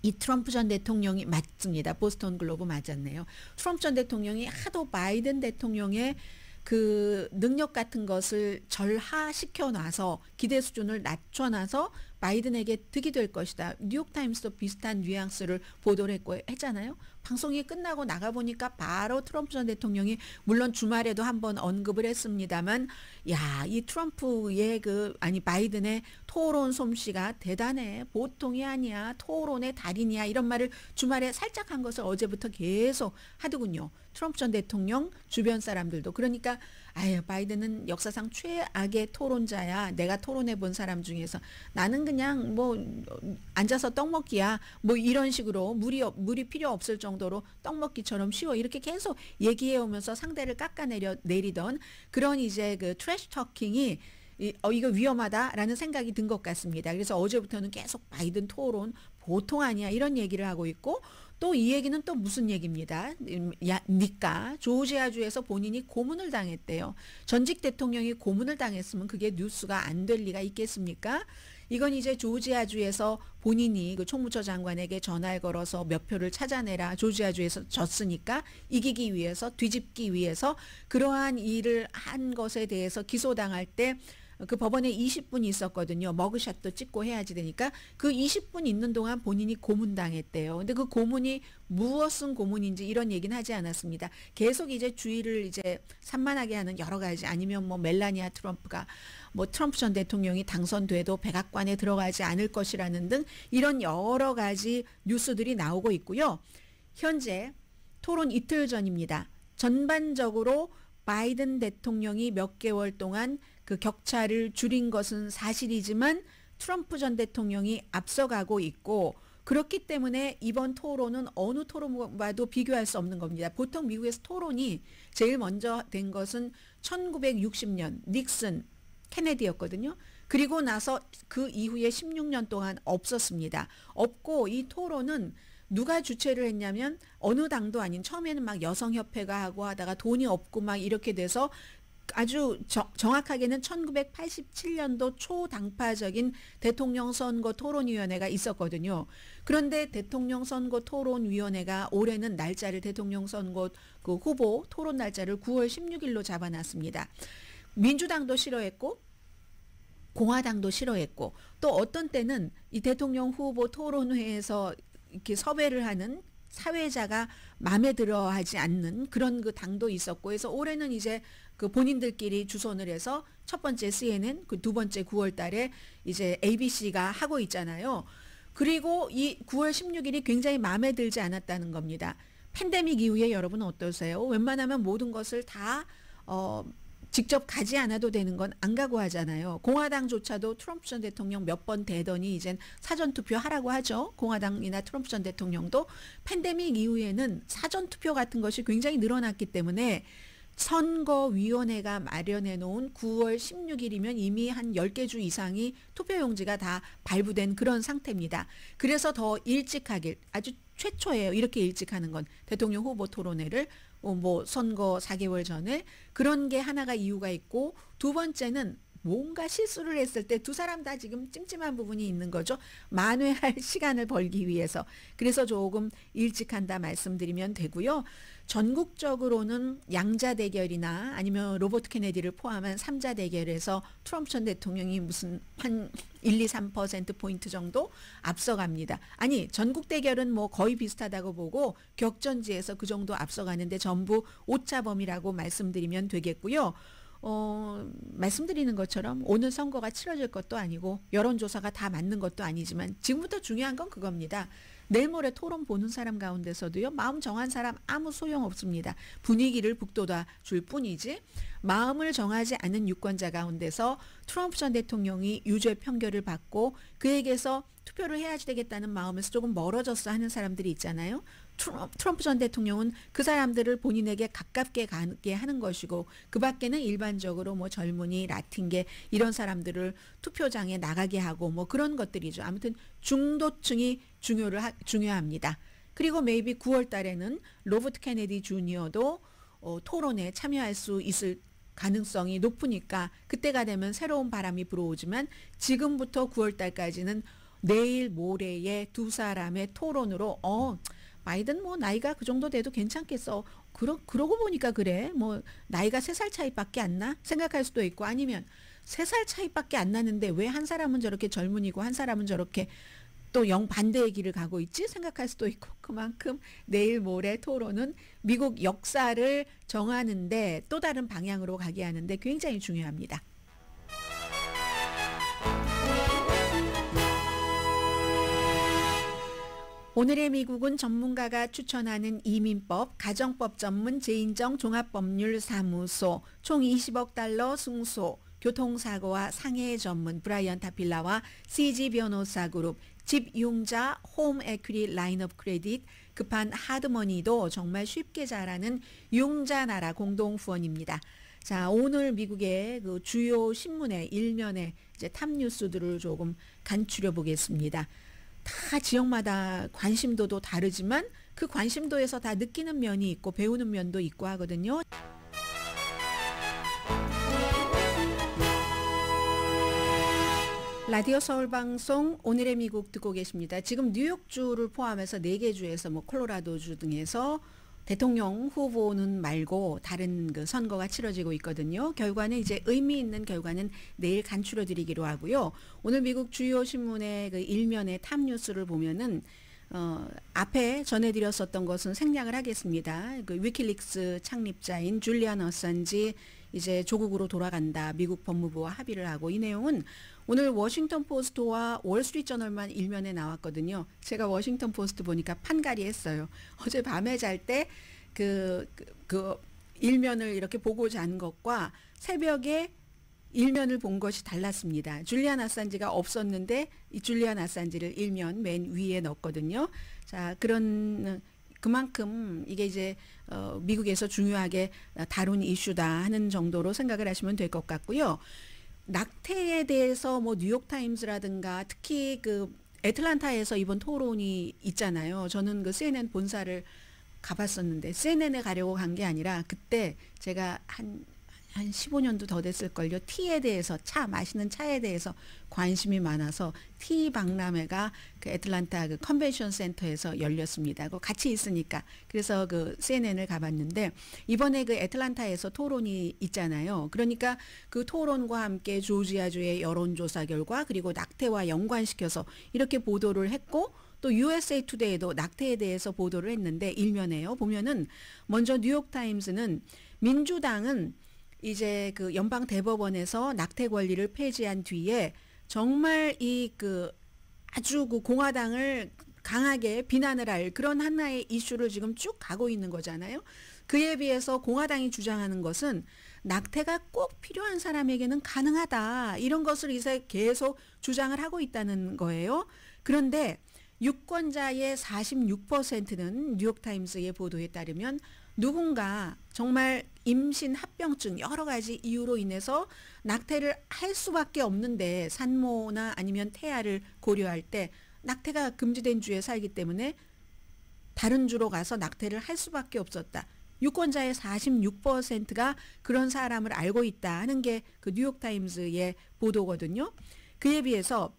이 트럼프 전 대통령이 맞습니다. 보스턴 글로브 맞았네요. 트럼프 전 대통령이 하도 바이든 대통령의 그 능력 같은 것을 절하시켜 놔서 기대 수준을 낮춰놔서 바이든에게 득이 될 것이다. 뉴욕타임스도 비슷한 뉘앙스를 보도를 했잖아요. 방송이 끝나고 나가보니까 바로 트럼프 전 대통령이, 물론 주말에도 한번 언급을 했습니다만, 야, 이 트럼프의 바이든의 토론 솜씨가 대단해. 보통이 아니야. 토론의 달인이야. 이런 말을 주말에 살짝 한 것을 어제부터 계속 하더군요. 트럼프 전 대통령 주변 사람들도. 그러니까 아유, 바이든은 역사상 최악의 토론자야. 내가 토론해 본 사람 중에서. 나는 그냥 뭐 앉아서 떡 먹기야. 뭐 이런 식으로 물이 필요 없을 정도로 떡 먹기처럼 쉬워. 이렇게 계속 얘기해 오면서 상대를 내리던 그런 이제 그 트래시 터킹이 이거 위험하다라는 생각이 든 것 같습니다. 그래서 어제부터는 계속 바이든 토론 보통 아니야 이런 얘기를 하고 있고, 또 이 얘기는 또 무슨 얘기입니다. 조지아주에서 본인이 고문을 당했대요. 전직 대통령이 고문을 당했으면 그게 뉴스가 안 될 리가 있겠습니까? 이건 이제 조지아주에서 본인이 그 총무처 장관에게 전화를 걸어서 몇 표를 찾아내라. 조지아주에서 졌으니까 이기기 위해서, 뒤집기 위해서 그러한 일을 한 것에 대해서 기소당할 때 그 법원에 20분 있었거든요. 머그샷도 찍고 해야지 되니까 그 20분 있는 동안 본인이 고문당했대요. 근데 그 고문이 무엇은 고문인지 이런 얘기는 하지 않았습니다. 계속 이제 주의를 이제 산만하게 하는 여러 가지, 아니면 뭐 멜라니아 트럼프가 뭐 트럼프 전 대통령이 당선돼도 백악관에 들어가지 않을 것이라는 등 이런 여러 가지 뉴스들이 나오고 있고요. 현재 토론 이틀 전입니다. 전반적으로 바이든 대통령이 몇 개월 동안 그 격차를 줄인 것은 사실이지만 트럼프 전 대통령이 앞서가고 있고, 그렇기 때문에 이번 토론은 어느 토론과도 비교할 수 없는 겁니다. 보통 미국에서 토론이 제일 먼저 된 것은 1960년 닉슨, 케네디였거든요. 그리고 나서 그 이후에 16년 동안 없었습니다. 없고 이 토론은 누가 주최를 했냐면 어느 당도 아닌, 처음에는 막 여성협회가 하고 하다가 돈이 없고 막 이렇게 돼서 아주 정확하게는 1987년도 초당파적인 대통령 선거 토론위원회가 있었거든요. 그런데 대통령 선거 토론위원회가 올해는 날짜를, 대통령 선거 그 후보 토론 날짜를 9월 16일로 잡아놨습니다. 민주당도 싫어했고 공화당도 싫어했고, 또 어떤 때는 이 대통령 후보 토론회에서 이렇게 섭외를 하는 사회자가 마음에 들어 하지 않는 그런 그 당도 있었고 해서 올해는 이제 그 본인들끼리 주선을 해서 첫 번째 CNN, 그 두 번째 9월 달에 이제 ABC가 하고 있잖아요. 그리고 이 9월 16일이 굉장히 마음에 들지 않았다는 겁니다. 팬데믹 이후에 여러분 어떠세요? 웬만하면 모든 것을 다 직접 가지 않아도 되는 건 안 가고 하잖아요. 공화당조차도 트럼프 전 대통령 몇 번 되더니 이젠 사전투표 하라고 하죠. 공화당이나 트럼프 전 대통령도 팬데믹 이후에는 사전투표 같은 것이 굉장히 늘어났기 때문에 선거위원회가 마련해 놓은 9월 16일이면 이미 한 10개 주 이상이 투표용지가 다 발부된 그런 상태입니다. 그래서 더 일찍 하길, 아주 최초예요. 이렇게 일찍 하는 건 대통령 후보 토론회를 뭐 선거 4개월 전에, 그런 게 하나가 이유가 있고, 두 번째는 뭔가 실수를 했을 때 두 사람 다 지금 찜찜한 부분이 있는 거죠. 만회할 시간을 벌기 위해서. 그래서 조금 일찍 한다 말씀드리면 되고요. 전국적으로는 양자 대결이나 아니면 로버트 케네디를 포함한 3자 대결에서 트럼프 전 대통령이 무슨 한 1, 2, 3%포인트 정도 앞서갑니다. 아니, 전국 대결은 뭐 거의 비슷하다고 보고 격전지에서 그 정도 앞서가는데 전부 오차범위라고 말씀드리면 되겠고요. 말씀드리는 것처럼 오늘 선거가 치러질 것도 아니고 여론조사가 다 맞는 것도 아니지만 지금부터 중요한 건 그겁니다. 내일 모레 토론 보는 사람 가운데서도요, 마음 정한 사람 아무 소용없습니다. 분위기를 북돋아 줄 뿐이지, 마음을 정하지 않은 유권자 가운데서 트럼프 전 대통령이 유죄 판결을 받고 그에게서 투표를 해야지 되겠다는 마음에서 조금 멀어졌어 하는 사람들이 있잖아요. 트럼프 전 대통령은 그 사람들을 본인에게 가깝게 가게 하는 것이고, 그 밖에는 일반적으로 뭐 젊은이, 라틴계 이런 사람들을 투표장에 나가게 하고 뭐 그런 것들이죠. 아무튼 중도층이 중요합니다. 그리고 maybe 9월 달에는 로버트 케네디 주니어도 토론에 참여할 수 있을 가능성이 높으니까 그때가 되면 새로운 바람이 불어오지만, 지금부터 9월 달까지는 내일 모레의 두 사람의 토론으로 바이든 뭐 나이가 그 정도 돼도 괜찮겠어. 그러고 보니까 그래. 뭐 나이가 3살 차이밖에 안 나? 생각할 수도 있고, 아니면 3살 차이밖에 안 나는데 왜 한 사람은 저렇게 젊은이고 한 사람은 저렇게 또 영반대의 길을 가고 있지? 생각할 수도 있고, 그만큼 내일 모레 토론은 미국 역사를 정하는데 또 다른 방향으로 가게 하는데 굉장히 중요합니다. 오늘의 미국은 전문가가 추천하는 이민법, 가정법 전문 제인정 종합법률사무소, 총 20억 달러 승소, 교통사고와 상해 전문 브라이언 타필라와 CG 변호사 그룹, 집융자 홈 에퀴리 라인업 크레딧, 급한 하드머니도 정말 쉽게 잘하는 융자나라 공동후원입니다. 자, 오늘 미국의 그 주요 신문의 일면에 이제 탑 뉴스들을 조금 간추려 보겠습니다. 다 지역마다 관심도도 다르지만 그 관심도에서 다 느끼는 면이 있고 배우는 면도 있고 하거든요. 라디오 서울 방송 오늘의 미국 듣고 계십니다. 지금 뉴욕주를 포함해서 4개 주에서 뭐 콜로라도주 등에서 대통령 후보는 말고 다른 그 선거가 치러지고 있거든요. 결과는 이제 의미 있는 결과는 내일 간추려 드리기로 하고요. 오늘 미국 주요 신문의 그 일면의 탑 뉴스를 보면은 앞에 전해드렸었던 것은 생략을 하겠습니다. 그 위키릭스 창립자인 줄리안 어산지 이제 조국으로 돌아간다. 미국 법무부와 합의를 하고 이 내용은 오늘 워싱턴 포스트와 월스트리트저널만 일면에 나왔거든요. 제가 워싱턴 포스트 보니까 판가리 했어요. 어제 밤에 잘 때 그 일면을 이렇게 보고 잔 것과 새벽에 일면을 본 것이 달랐습니다. 줄리안 아산지가 없었는데 이 줄리안 아산지를 일면 맨 위에 넣었거든요. 자, 그만큼 이게 이제 미국에서 중요하게 다룬 이슈다 하는 정도로 생각을 하시면 될 것 같고요. 낙태에 대해서 뭐 뉴욕타임스라든가 특히 그 애틀란타에서 이번 토론이 있잖아요. 저는 그 CNN 본사를 가봤었는데 CNN에 가려고 간 게 아니라 그때 제가 한 15년도 더 됐을걸요. 티에 대해서 마시는 차에 대해서 관심이 많아서 티 박람회가 그 애틀란타 그 컨벤션 센터에서 열렸습니다. 그 같이 있으니까. 그래서 그 CNN을 가봤는데 이번에 그 애틀란타에서 토론이 있잖아요. 그러니까 그 토론과 함께 조지아주의 여론조사 결과 그리고 낙태와 연관시켜서 이렇게 보도를 했고 또 USA 투데이도 낙태에 대해서 보도를 했는데 일면에요. 보면은 먼저 뉴욕타임스는 민주당은 이제 그 연방 대법원에서 낙태 권리를 폐지한 뒤에 정말 아주 그 공화당을 강하게 비난을 할 그런 하나의 이슈를 지금 쭉 가고 있는 거잖아요. 그에 비해서 공화당이 주장하는 것은 낙태가 꼭 필요한 사람에게는 가능하다. 이런 것을 이제 계속 주장을 하고 있다는 거예요. 그런데 유권자의 46%는 뉴욕타임스의 보도에 따르면 누군가 정말 임신 합병증 여러 가지 이유로 인해서 낙태를 할 수밖에 없는데 산모나 아니면 태아를 고려할 때 낙태가 금지된 주에 살기 때문에 다른 주로 가서 낙태를 할 수밖에 없었다. 유권자의 46%가 그런 사람을 알고 있다 하는 게 그 뉴욕타임스의 보도거든요. 그에 비해서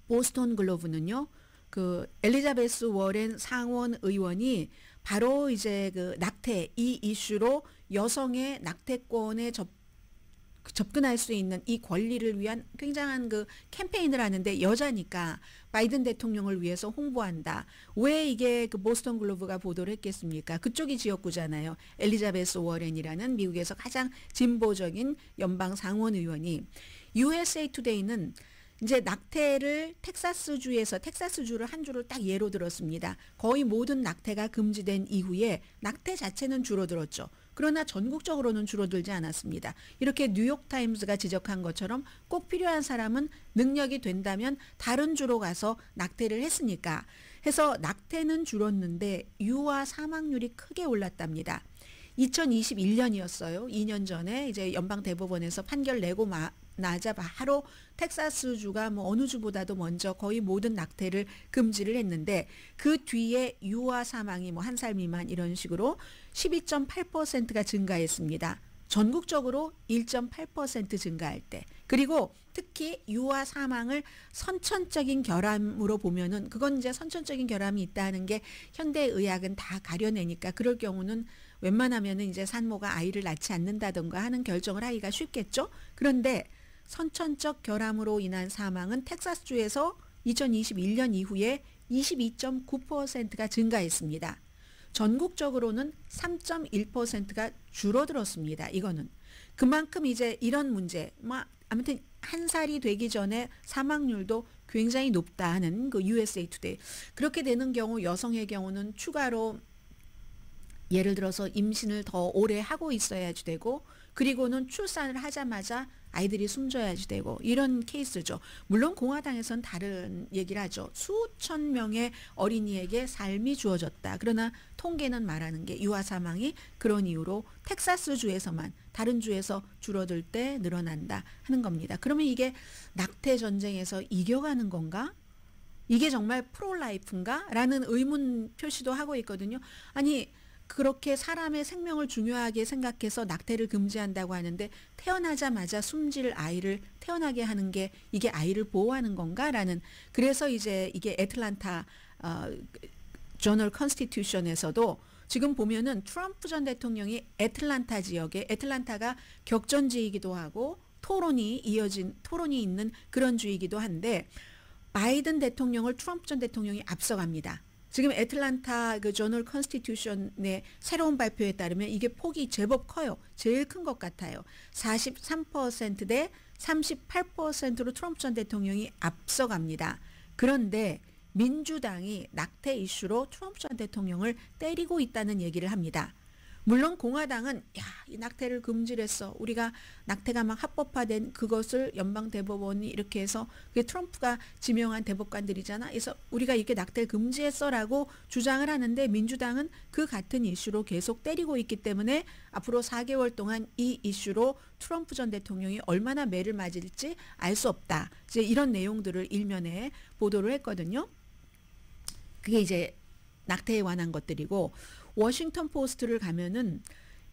보스턴 글로브는요. 그 엘리자베스 워렌 상원 의원이 바로 이제 그 낙태 이 이슈로 여성의 낙태권에 접근할 수 있는 이 권리를 위한 굉장한 그 캠페인을 하는데 여자니까 바이든 대통령을 위해서 홍보한다. 왜 이게 그 보스턴 글로브가 보도를 했겠습니까? 그쪽이 지역구잖아요. 엘리자베스 워렌이라는 미국에서 가장 진보적인 연방 상원 의원이 USA 투데이는 이제 낙태를 텍사스주를 한 주를 딱 예로 들었습니다. 거의 모든 낙태가 금지된 이후에 낙태 자체는 줄어들었죠. 그러나 전국적으로는 줄어들지 않았습니다. 이렇게 뉴욕타임스가 지적한 것처럼 꼭 필요한 사람은 능력이 된다면 다른 주로 가서 낙태를 했으니까 해서 낙태는 줄었는데 유아 사망률이 크게 올랐답니다. 2021년이었어요. 2년 전에 이제 연방 대법원에서 판결 내고 나자 바로 텍사스주가 뭐 어느 주보다도 먼저 거의 모든 낙태를 금지를 했는데 그 뒤에 유아 사망이 뭐 1살 미만 이런 식으로 12.8%가 증가했습니다. 전국적으로 1.8% 증가할 때. 그리고 특히 유아 사망을 선천적인 결함으로 보면은 그건 이제 선천적인 결함이 있다는 게 현대의학은 다 가려내니까 그럴 경우는 웬만하면은 이제 산모가 아이를 낳지 않는다던가 하는 결정을 하기가 쉽겠죠. 그런데 선천적 결함으로 인한 사망은 텍사스주에서 2021년 이후에 22.9%가 증가했습니다. 전국적으로는 3.1%가 줄어들었습니다. 이거는 그만큼 이제 이런 문제, 아무튼 1살이 되기 전에 사망률도 굉장히 높다 하는 그 USA 투데이. 그렇게 되는 경우 여성의 경우는 추가로 예를 들어서 임신을 더 오래 하고 있어야지 되고 그리고는 출산을 하자마자 아이들이 숨져야지 되고 이런 케이스죠. 물론 공화당에선 다른 얘기를 하죠. 수천 명의 어린이에게 삶이 주어졌다. 그러나 통계는 말하는 게 유아 사망이 그런 이유로 텍사스주에서만 다른 주에서 줄어들 때 늘어난다 하는 겁니다. 그러면 이게 낙태 전쟁에서 이겨가는 건가? 이게 정말 프로라이프인가? 라는 의문 표시도 하고 있거든요. 아니 그렇게 사람의 생명을 중요하게 생각해서 낙태를 금지한다고 하는데 태어나자마자 숨질 아이를 태어나게 하는 게 이게 아이를 보호하는 건가라는 그래서 이제 이게 애틀란타 저널 컨스티튜션에서도 지금 보면은 트럼프 전 대통령이 애틀란타 지역에 애틀란타가 격전지이기도 하고 토론이 있는 그런 주이기도 한데 바이든 대통령을 트럼프 전 대통령이 앞서갑니다. 지금 애틀란타 그 저널 컨스티튜션의 새로운 발표에 따르면 이게 폭이 제법 커요. 제일 큰 것 같아요. 43%대 38%로 트럼프 전 대통령이 앞서갑니다. 그런데 민주당이 낙태 이슈로 트럼프 전 대통령을 때리고 있다는 얘기를 합니다. 물론 공화당은 이 낙태를 금지를 했어. 우리가 낙태가 막 합법화된 그것을 연방 대법원이 이렇게 해서 그게 트럼프가 지명한 대법관들이잖아. 그래서 우리가 이렇게 낙태를 금지했어라고 주장을 하는데 민주당은 그 같은 이슈로 계속 때리고 있기 때문에 앞으로 4개월 동안 이 이슈로 트럼프 전 대통령이 얼마나 매를 맞을지 알 수 없다. 이제 이런 내용들을 일면에 보도를 했거든요. 그게 이제 낙태에 관한 것들이고 워싱턴 포스트를 가면은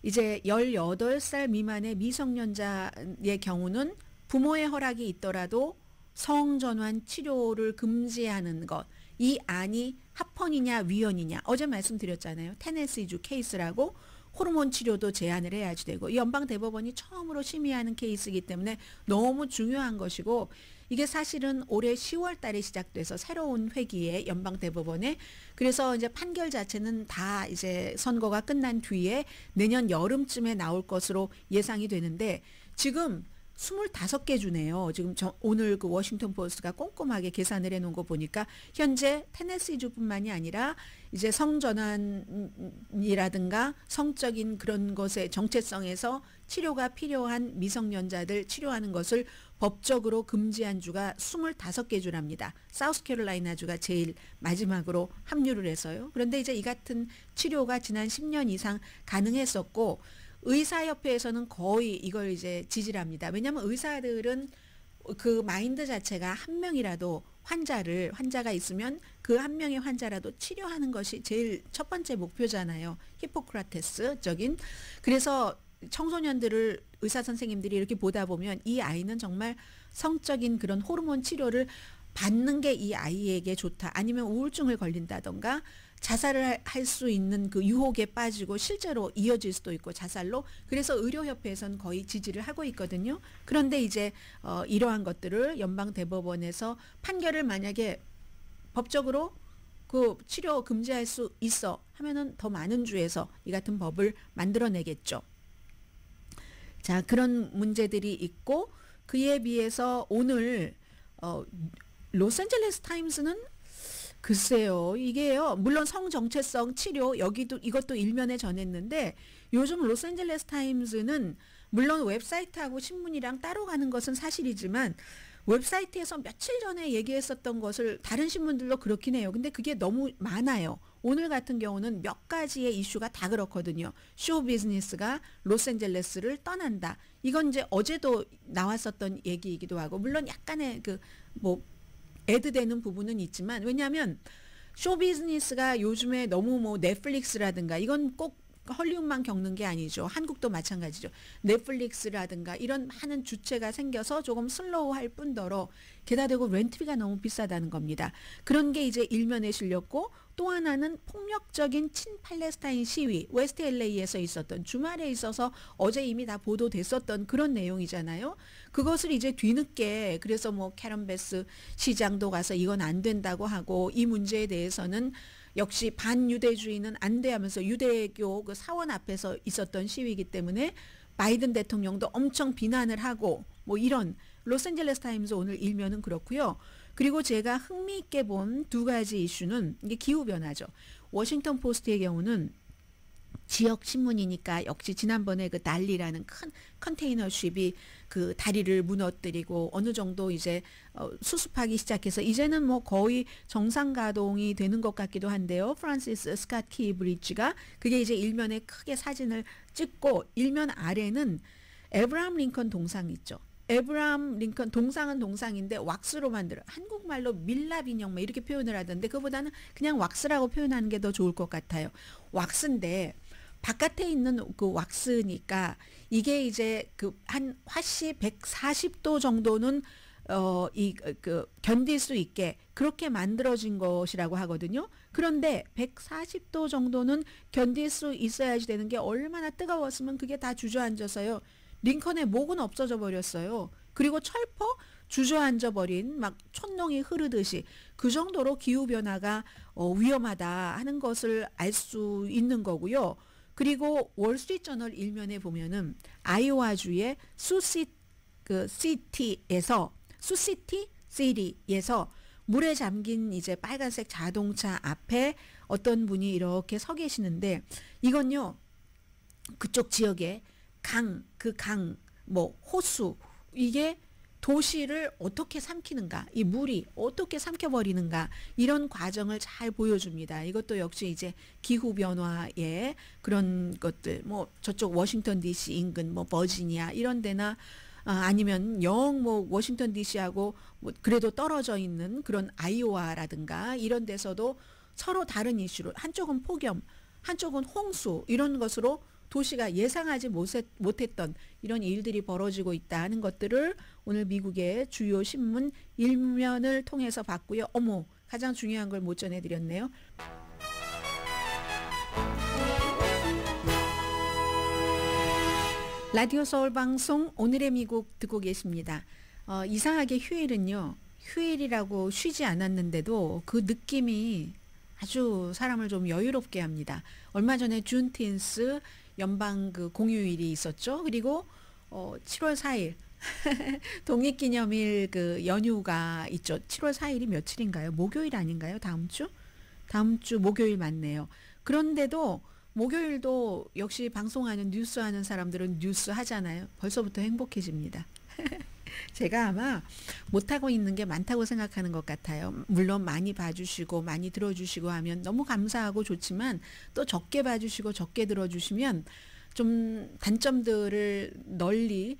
이제 18살 미만의 미성년자의 경우는 부모의 허락이 있더라도 성전환 치료를 금지하는 것. 이 안이 합헌이냐 위헌이냐. 어제 말씀드렸잖아요. 테네시주 케이스라고 호르몬 치료도 제한을 해야지 되고 이 연방 대법원이 처음으로 심의하는 케이스이기 때문에 너무 중요한 것이고 이게 사실은 올해 10월 달에 시작돼서 새로운 회기에 연방 대법원에 그래서 이제 판결 자체는 다 이제 선거가 끝난 뒤에 내년 여름쯤에 나올 것으로 예상이 되는데 지금 25개 주네요. 지금 오늘 그 워싱턴 포스트가 꼼꼼하게 계산을 해놓은 거 보니까 현재 테네시주뿐만이 아니라 이제 성전환이라든가 성적인 그런 것의 정체성에서 치료가 필요한 미성년자들 치료하는 것을 법적으로 금지한 주가 25개 주랍니다. 사우스캐롤라이나주가 제일 마지막으로 합류를 해서요. 그런데 이제 이 같은 치료가 지난 10년 이상 가능했었고 의사협회에서는 거의 이걸 이제 지지를 합니다. 왜냐하면 의사들은 그 마인드 자체가 한 명이라도 환자가 있으면 그 한 명의 환자라도 치료하는 것이 제일 첫 번째 목표잖아요. 히포크라테스적인. 그래서 청소년들을 의사 선생님들이 이렇게 보다 보면 이 아이는 정말 성적인 그런 호르몬 치료를 받는 게 이 아이에게 좋다. 아니면 우울증을 걸린다던가 자살을 할 수 있는 그 유혹에 빠지고 실제로 이어질 수도 있고 자살로 그래서 의료협회에서는 거의 지지를 하고 있거든요. 그런데 이제 이러한 것들을 연방대법원에서 판결을 만약에 법적으로 그 치료 금지할 수 있어 하면은 더 많은 주에서 이 같은 법을 만들어내겠죠. 자, 그런 문제들이 있고 그에 비해서 오늘 로스앤젤레스 타임스는 글쎄요, 이게요, 물론 성정체성 치료, 이것도 일면에 전했는데, 요즘 로스앤젤레스 타임스는 물론 웹사이트하고 신문이랑 따로 가는 것은 사실이지만, 웹사이트에서 며칠 전에 얘기했었던 것을 다른 신문들도 그렇긴 해요. 근데 그게 너무 많아요. 오늘 같은 경우는 몇 가지의 이슈가 다 그렇거든요. 쇼 비즈니스가 로스앤젤레스를 떠난다. 이건 이제 어제도 나왔었던 얘기이기도 하고, 물론 약간의 애드되는 부분은 있지만 왜냐하면 쇼비즈니스가 요즘에 너무 넷플릭스라든가 이건 꼭 헐리우드만 겪는 게 아니죠. 한국도 마찬가지죠. 넷플릭스라든가 이런 많은 주체가 생겨서 조금 슬로우할 뿐더러 게다가 되고 렌트비가 너무 비싸다는 겁니다. 그런 게 이제 일면에 실렸고 또 하나는 폭력적인 친팔레스타인 시위 웨스트 LA에서 있었던 주말에 있어서 어제 이미 다 보도됐었던 그런 내용이잖아요. 그것을 이제 뒤늦게 그래서 캐런 베스 시장도 가서 이건 안 된다고 하고 이 문제에 대해서는 역시 반유대주의는 안 돼 하면서 유대교 그 사원 앞에서 있었던 시위이기 때문에 바이든 대통령도 엄청 비난을 하고 이런 로스앤젤레스 타임스 오늘 일면은 그렇고요. 그리고 제가 흥미있게 본 두 가지 이슈는 이게 기후변화죠. 워싱턴 포스트의 경우는 지역 신문이니까 역시 지난번에 그 달리라는 큰 컨테이너쉽이 그 다리를 무너뜨리고 어느 정도 이제 수습하기 시작해서 이제는 거의 정상 가동이 되는 것 같기도 한데요. 프란시스 스캇 키 브리지가 그게 이제 일면에 크게 사진을 찍고 일면 아래는 에브라함 링컨 동상 있죠. 에브라함 링컨 동상은 동상인데 왁스로 만들어 한국말로 밀랍 인형 이렇게 표현을 하던데 그보다는 그냥 왁스라고 표현하는 게 더 좋을 것 같아요. 왁스인데 바깥에 있는 그 왁스니까 이게 이제 그 한 화씨 140도 정도는 견딜 수 있게 그렇게 만들어진 것이라고 하거든요. 그런데 140도 정도는 견딜 수 있어야지 되는 게 얼마나 뜨거웠으면 그게 다 주저앉아서요. 링컨의 목은 없어져 버렸어요. 그리고 철퍼 주저앉아 버린 막 촛농이 흐르듯이 그 정도로 기후변화가 위험하다 하는 것을 알 수 있는 거고요. 그리고 월스트리트저널 일면에 보면은 아이오와주의 수시티에서 물에 잠긴 이제 빨간색 자동차 앞에 어떤 분이 이렇게 서 계시는데 이건요 그쪽 지역에 뭐 호수 이게 도시를 어떻게 삼키는가, 이 물이 어떻게 삼켜버리는가 이런 과정을 잘 보여줍니다. 이것도 역시 이제 기후 변화의 그런 것들, 뭐 저쪽 워싱턴 DC 인근, 뭐 버지니아 이런 데나 아니면 영 뭐 워싱턴 DC하고 뭐 그래도 떨어져 있는 그런 아이오와라든가 이런 데서도 서로 다른 이슈로 한쪽은 폭염, 한쪽은 홍수 이런 것으로 도시가 예상하지 못했던 이런 일들이 벌어지고 있다는 것들을 오늘 미국의 주요 신문 일면을 통해서 봤고요. 어머, 가장 중요한 걸 못 전해드렸네요. 라디오 서울 방송 오늘의 미국 듣고 계십니다. 이상하게 휴일은요. 휴일이라고 쉬지 않았는데도 그 느낌이 아주 사람을 좀 여유롭게 합니다. 얼마 전에 준틴스 연방 그 공휴일이 있었죠. 그리고 7월 4일 독립기념일 그 연휴가 있죠. 7월 4일이 며칠인가요? 목요일 아닌가요? 다음 주? 다음 주 목요일 맞네요. 그런데도 목요일도 역시 방송하는 뉴스 하는 사람들은 뉴스 하잖아요. 벌써부터 행복해집니다. 제가 아마 못하고 있는 게 많다고 생각하는 것 같아요. 물론 많이 봐주시고 많이 들어주시고 하면 너무 감사하고 좋지만 또 적게 봐주시고 적게 들어주시면 좀 단점들을 널리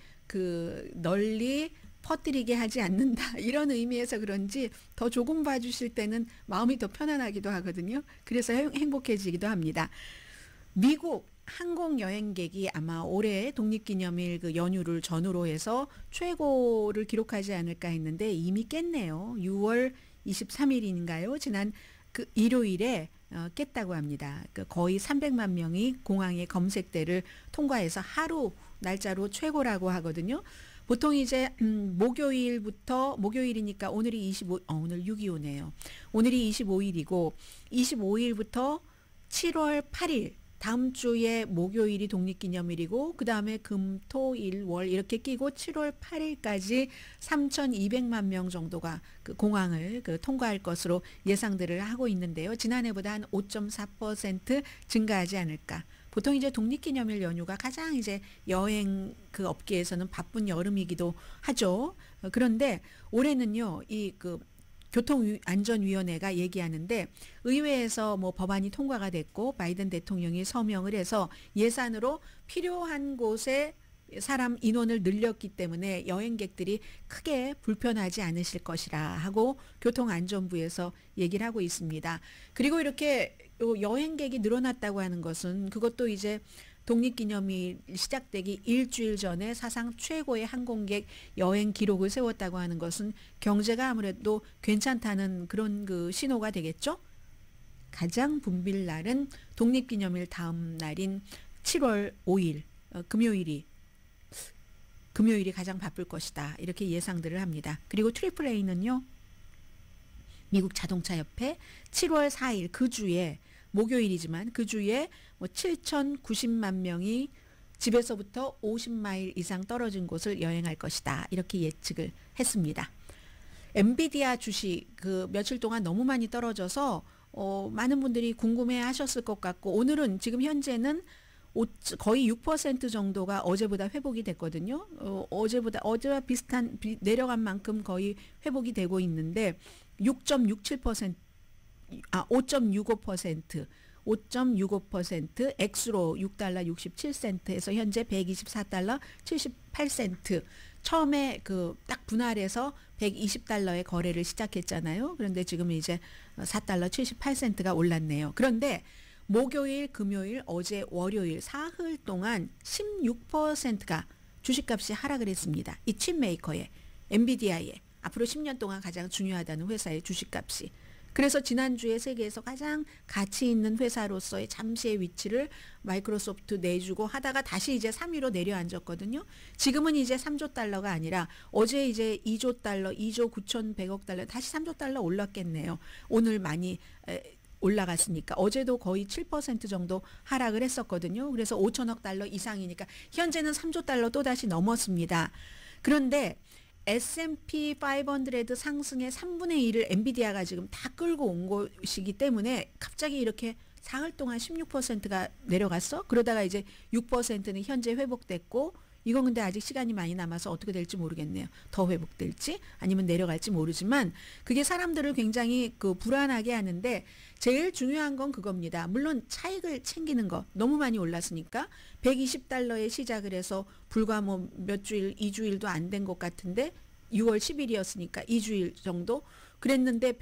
퍼뜨리게 하지 않는다 이런 의미에서 그런지 더 조금 봐주실 때는 마음이 더 편안하기도 하거든요. 그래서 행복해지기도 합니다. 미국 항공 여행객이 아마 올해 독립기념일 그 연휴를 전후로 해서 최고를 기록하지 않을까 했는데 이미 깼네요. 6월 23일인가요? 지난 그 일요일에 깼다고 합니다. 거의 300만 명이 공항의 검색대를 통과해서 하루 날짜로 최고라고 하거든요. 보통 이제 목요일이니까 오늘이 오늘 6.25네요. 오늘이 25일이고 25일부터 7월 8일 다음 주에 목요일이 독립기념일이고 그 다음에 금, 토, 일, 월 이렇게 끼고 7월 8일까지 3,200만 명 정도가 그 공항을 통과할 것으로 예상들을 하고 있는데요. 지난해보다 한 5.4% 증가하지 않을까. 보통 이제 독립기념일 연휴가 가장 이제 여행 그 업계에서는 바쁜 여름이기도 하죠. 그런데 올해는요, 교통안전위원회가 얘기하는데 의회에서 뭐 법안이 통과가 됐고 바이든 대통령이 서명을 해서 예산으로 필요한 곳에 사람 인원을 늘렸기 때문에 여행객들이 크게 불편하지 않으실 것이라 하고 교통안전부에서 얘기를 하고 있습니다. 그리고 이렇게 여행객이 늘어났다고 하는 것은 그것도 이제 독립기념일 시작되기 일주일 전에 사상 최고의 항공객 여행 기록을 세웠다고 하는 것은 경제가 아무래도 괜찮다는 그런 그 신호가 되겠죠. 가장 붐빌 날은 독립기념일 다음 날인 7월 5일 금요일이 가장 바쁠 것이다. 이렇게 예상들을 합니다. 그리고 트리플 A는요. 미국 자동차협회 7월 4일 그 주에 목요일이지만 그 주에 뭐 7,090만 명이 집에서부터 50마일 이상 떨어진 곳을 여행할 것이다. 이렇게 예측을 했습니다. 엔비디아 주식 그 며칠 동안 너무 많이 떨어져서 많은 분들이 궁금해 하셨을 것 같고 오늘은 지금 현재는 거의 6% 정도가 어제보다 회복이 됐거든요. 어제와 비슷한 내려간 만큼 거의 회복이 되고 있는데 5.65% X로 6달러 67센트에서 현재 124달러 78센트 처음에 그 딱 분할해서 120달러의 거래를 시작했잖아요. 그런데 지금 이제 4달러 78센트가 올랐네요. 그런데 목요일, 금요일, 어제 월요일 사흘 동안 16%가 주식값이 하락을 했습니다. 이 칩메이커의 엔비디아의 앞으로 10년 동안 가장 중요하다는 회사의 주식값이. 그래서 지난주에 세계에서 가장 가치 있는 회사로서의 잠시의 위치를 마이크로소프트 내주고 하다가 다시 이제 3위로 내려앉았거든요. 지금은 이제 3조 달러가 아니라 어제 이제 2조 달러, 2조 9,100억 달러, 다시 3조 달러 올랐겠네요. 오늘 많이 올라갔으니까. 어제도 거의 7% 정도 하락을 했었거든요. 그래서 5천억 달러 이상이니까 현재는 3조 달러 또다시 넘었습니다. 그런데 S&P 500 상승의 3분의 1을 엔비디아가 지금 다 끌고 온 것이기 때문에 갑자기 이렇게 사흘 동안 16%가 내려갔어. 그러다가 이제 6%는 현재 회복됐고, 이건 근데 아직 시간이 많이 남아서 어떻게 될지 모르겠네요. 더 회복될지 아니면 내려갈지 모르지만 그게 사람들을 굉장히 불안하게 하는데 제일 중요한 건 그겁니다. 물론 차익을 챙기는 거 너무 많이 올랐으니까 120달러에 시작을 해서 불과 뭐 몇 주일, 2주일도 안 된 것 같은데 6월 10일이었으니까 2주일 정도 그랬는데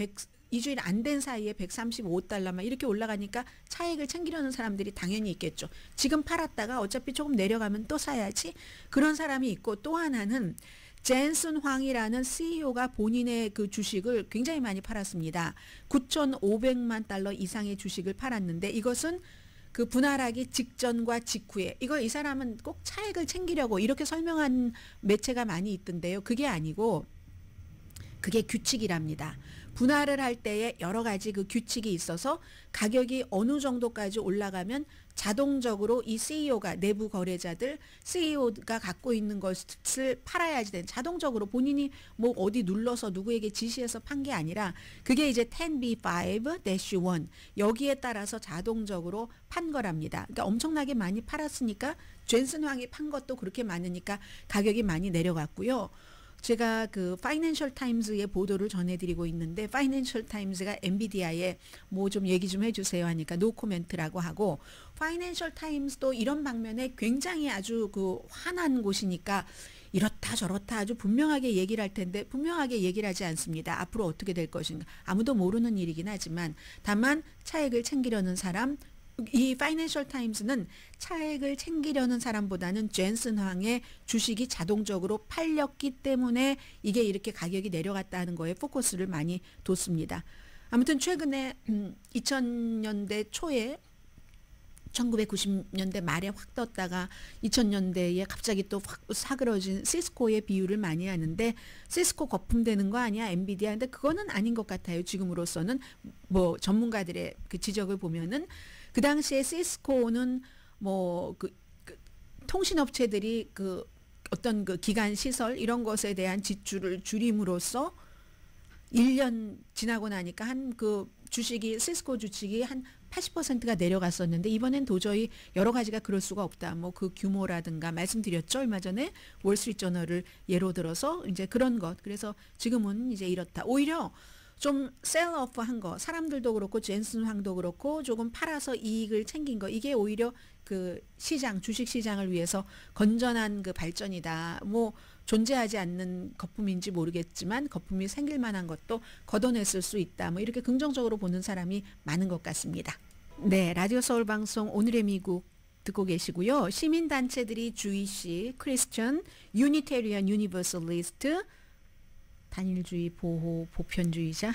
2주일 안 된 사이에 135달러만 이렇게 올라가니까 차익을 챙기려는 사람들이 당연히 있겠죠. 지금 팔았다가 어차피 조금 내려가면 또 사야지. 그런 사람이 있고 또 하나는 젠슨 황이라는 CEO가 본인의 그 주식을 굉장히 많이 팔았습니다. 9,500만 달러 이상의 주식을 팔았는데 이것은 그 분할하기 직전과 직후에 이 사람은 꼭 차익을 챙기려고 이렇게 설명한 매체가 많이 있던데요. 그게 아니고 그게 규칙이랍니다. 분할을 할 때에 여러 가지 그 규칙이 있어서 가격이 어느 정도까지 올라가면 자동적으로 이 CEO가 내부 거래자들 CEO가 갖고 있는 것을 팔아야지 되는 자동적으로 본인이 뭐 어디 눌러서 누구에게 지시해서 판 게 아니라 그게 이제 10b5-1 여기에 따라서 자동적으로 판 거랍니다. 그러니까 엄청나게 많이 팔았으니까 젠슨 황이 판 것도 그렇게 많으니까 가격이 많이 내려갔고요. 제가 그 파이낸셜 타임즈의 보도를 전해드리고 있는데 파이낸셜 타임즈가 엔비디아에 뭐 좀 얘기 좀 해주세요 하니까 노 코멘트라고 하고 파이낸셜 타임즈도 이런 방면에 굉장히 아주 그 환한 곳이니까 이렇다 저렇다 아주 분명하게 얘기를 할 텐데 분명하게 얘기를 하지 않습니다. 앞으로 어떻게 될 것인가 아무도 모르는 일이긴 하지만 다만 차익을 챙기려는 사람 이 파이낸셜 타임스는 차익을 챙기려는 사람보다는 젠슨 황의 주식이 자동적으로 팔렸기 때문에 이게 이렇게 가격이 내려갔다는 거에 포커스를 많이 뒀습니다. 아무튼 최근에 2000년대 초에 1990년대 말에 확 떴다가 2000년대에 갑자기 또 확 사그러진 시스코의 비유를 많이 하는데 시스코 거품되는 거 아니야 엔비디아 근데 그거는 아닌 것 같아요. 지금으로서는 뭐 전문가들의 그 지적을 보면은 그 당시에 시스코는 뭐 그 통신업체들이 그 어떤 그 기간 시설 이런 것에 대한 지출을 줄임으로써 1년 지나고 나니까 한 그 주식이 시스코 주식이 한 80%가 내려갔었는데 이번엔 도저히 여러 가지가 그럴 수가 없다. 뭐 그 규모라든가 말씀드렸죠. 얼마 전에 월스트리트저널을 예로 들어서 이제 그런 것. 그래서 지금은 이제 이렇다. 오히려 좀 셀러프한 거 사람들도 그렇고 젠슨 황도 그렇고 조금 팔아서 이익을 챙긴 거 이게 오히려 그 시장 주식 시장을 위해서 건전한 그 발전이다. 뭐 존재하지 않는 거품인지 모르겠지만 거품이 생길 만한 것도 걷어냈을 수 있다. 뭐 이렇게 긍정적으로 보는 사람이 많은 것 같습니다. 네, 라디오 서울 방송 오늘의 미국 듣고 계시고요. 시민단체들이 주이시, 크리스천, 유니테리언, 유니버설리스트 단일주의, 보호, 보편주의자,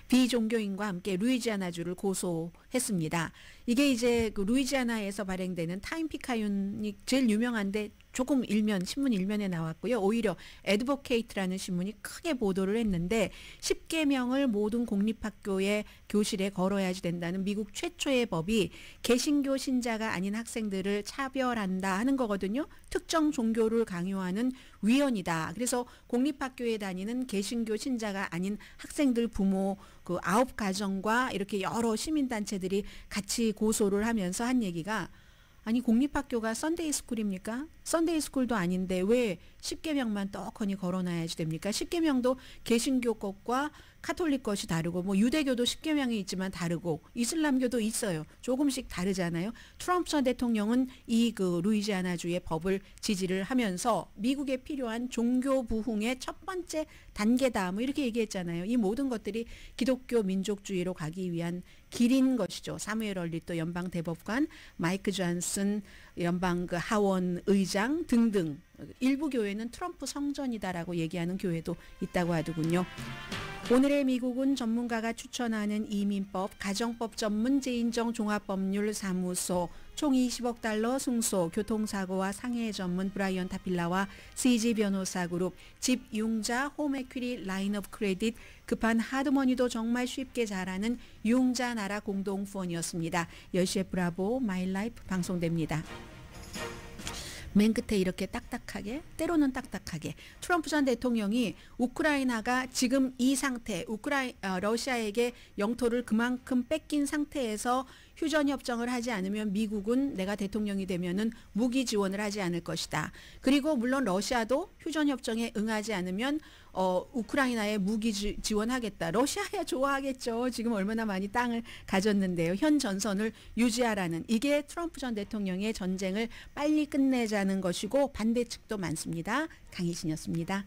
비종교인과 함께 루이지아나주를 고소했습니다. 이게 이제 그 루이지아나에서 발행되는 타임피카윤이 제일 유명한데 조금 신문 일면에 나왔고요. 오히려 애드보케이트라는 신문이 크게 보도를 했는데 10계명을 모든 공립학교의 교실에 걸어야지 된다는 미국 최초의 법이 개신교 신자가 아닌 학생들을 차별한다 하는 거거든요. 특정 종교를 강요하는 위헌이다. 그래서 공립학교에 다니는 개신교 신자가 아닌 학생들 부모 그 9가정과 이렇게 여러 시민단체들이 같이 고소를 하면서 한 얘기가 아니 공립학교가 썬데이 스쿨입니까? 썬데이 스쿨도 아닌데 왜 10계명만 떡하니 걸어놔야지 됩니까? 10계명도 개신교 것과 카톨릭 것이 다르고 뭐 유대교도 10계명이 있지만 다르고 이슬람교도 있어요. 조금씩 다르잖아요. 트럼프 전 대통령은 이 그 루이지아나주의 법을 지지를 하면서 미국에 필요한 종교 부흥의 첫 번째 단계다. 뭐 이렇게 얘기했잖아요. 이 모든 것들이 기독교 민족주의로 가기 위한 길인 것이죠. 사무엘 얼리또 연방 대법관, 마이크 존슨 연방 그 하원 의장 등등 일부 교회는 트럼프 성전이다라고 얘기하는 교회도 있다고 하더군요. 오늘의 미국은 전문가가 추천하는 이민법, 가정법 전문 재인정 종합법률 사무소, 총 20억 달러 승소, 교통사고와 상해 전문 브라이언 타필라와 CG 변호사 그룹, 집융자 홈에퀴리 라인 오브 크레딧, 급한 하드머니도 정말 쉽게 잘하는 융자 나라 공동후원이었습니다. 10시에 브라보 마이 라이프 방송됩니다. 맨 끝에 이렇게 딱딱하게 때로는 딱딱하게 트럼프 전 대통령이 우크라이나가 지금 이 상태 러시아에게 영토를 그만큼 뺏긴 상태에서 휴전협정을 하지 않으면 미국은 내가 대통령이 되면은 무기 지원을 하지 않을 것이다. 그리고 물론 러시아도 휴전협정에 응하지 않으면 우크라이나에 무기 지원하겠다. 러시아야 좋아하겠죠. 지금 얼마나 많이 땅을 가졌는데요. 현 전선을 유지하라는 이게 트럼프 전 대통령의 전쟁을 빨리 끝내자는 것이고 반대 측도 많습니다. 강희신이었습니다.